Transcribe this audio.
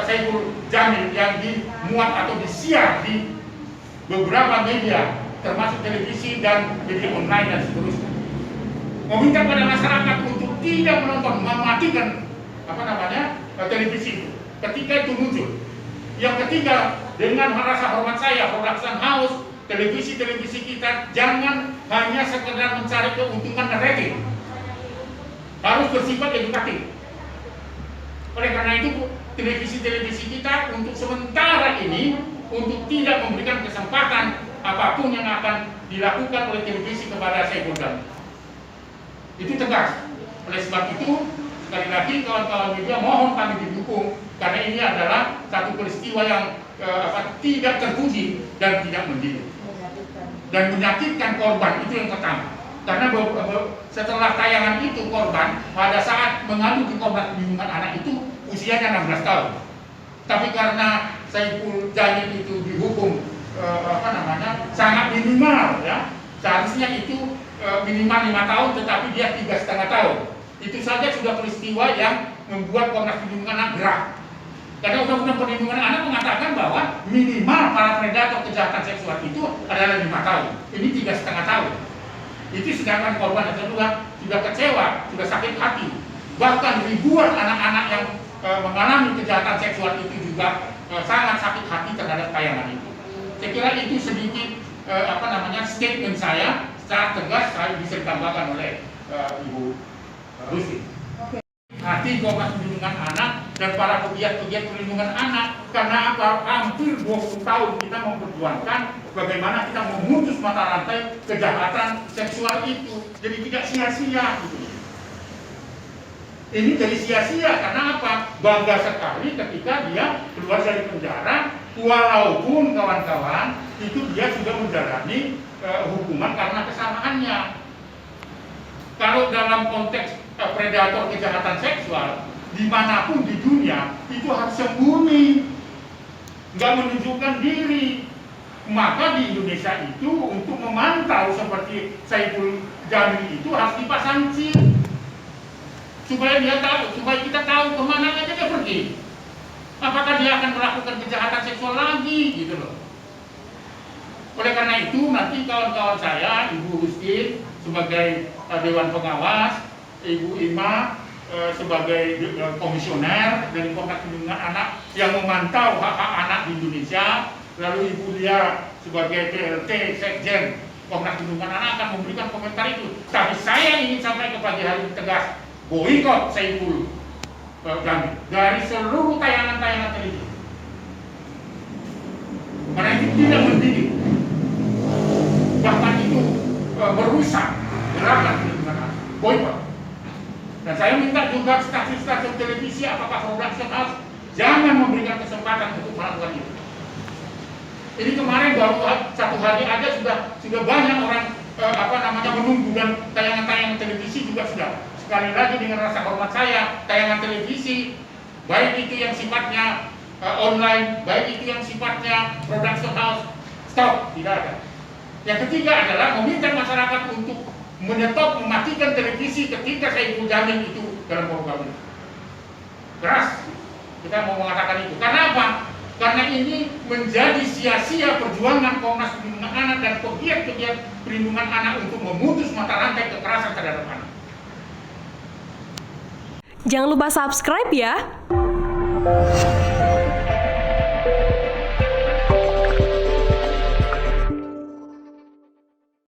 Saiful Jamil yang dimuat atau disiar di beberapa media, termasuk televisi dan media online dan seterusnya. Meminta pada masyarakat untuk tidak menonton, mematikan televisi itu ketika itu muncul. Yang ketiga, dengan rasa hormat saya, Production House, televisi-televisi kita jangan hanya sekedar mencari keuntungan dan rating, harus bersifat edukatif. Oleh karena itu, televisi-televisi kita untuk sementara ini untuk tidak memberikan kesempatan apapun yang akan dilakukan oleh televisi kepada Saiful Jamil. Itu tegas. Oleh sebab itu, sekali lagi kawan-kawan media mohon kami didukung, karena ini adalah satu peristiwa yang tidak terpuji dan tidak mendidik dan menyakitkan korban. Itu yang pertama. Karena setelah tayangan itu, korban pada saat mengadu di Komnas Perlindungan Anak itu usianya 16 tahun. Tapi karena Saiful Jamil itu dihukum sangat minimal, ya, seharusnya itu minimal 5 tahun, tetapi dia 3,5 tahun. Itu saja sudah peristiwa yang membuat Komnas Perlindungan Anak gerak. Karena Undang-Undang Perlindungan Anak mengatakan bahwa minimal para predator kejahatan seksual itu adalah 5 tahun. Ini 3,5 tahun. Itu sedangkan korban yang kedua sudah kecewa, sudah sakit hati. Bahkan ribuan anak-anak yang mengalami kejahatan seksual itu juga sangat sakit hati terhadap tayangan itu. Saya kira itu sedikit statement saya secara tegas saya bisa ditambahkan oleh Ibu Rusti. Hati Komnas Perlindungan Anak dan para pegiat-pegiat perlindungan anak, karena apa? Hampir 20 tahun kita memperjuangkan bagaimana kita memutus mata rantai kejahatan seksual itu. Jadi tidak sia-sia gitu. Ini jadi sia-sia karena apa? Bangga sekali ketika dia keluar dari penjara, walaupun kawan-kawan itu dia sudah menjalani hukuman karena kesalahannya. Kalau dalam konteks predator kejahatan seksual dimanapun di dunia itu harus sembunyi, nggak menunjukkan diri. Maka di Indonesia itu untuk memantau seperti Saiful Jamil itu harus dipasang chip supaya dia tahu, supaya kita tahu kemana aja dia pergi. Apakah dia akan melakukan kejahatan seksual lagi, gitu loh. Oleh karena itu nanti kawan-kawan saya, Ibu Rusti sebagai Dewan Pengawas, Ibu Ima sebagai komisioner dari Komnas Perlindungan Anak yang memantau hak-hak anak di Indonesia, lalu Ibu Lia sebagai PLT Sekjen Komnas Perlindungan Anak akan memberikan komentar itu. Tapi saya ingin sampai ke pagi hari tegas, boikot Saiful Jamil dari seluruh tayangan-tayangan televisi. Karena itu tidak mendidik, bahkan itu merusak gerakan perlindungan anak. Boikot. Dan saya minta juga stasiun-stasiun televisi, apakah Production House, jangan memberikan kesempatan untuk melakukan itu. Ini kemarin baru 1 hari aja sudah banyak orang menunggu, dan tayangan-tayangan televisi juga sudah. Sekali lagi dengan rasa hormat saya, tayangan televisi baik itu yang sifatnya online, baik itu yang sifatnya Production House, stop, tidak ada. Yang ketiga adalah meminta masyarakat untuk menyetop, mematikan televisi ketika Saiful Jamil itu dalam program ini. Keras kita mau mengatakan itu. Karena apa? Karena ini menjadi sia-sia perjuangan Komnas Perlindungan Anak dan pegiat-pegiat perlindungan anak untuk memutus mata rantai kekerasan terhadap anak. Jangan lupa subscribe ya.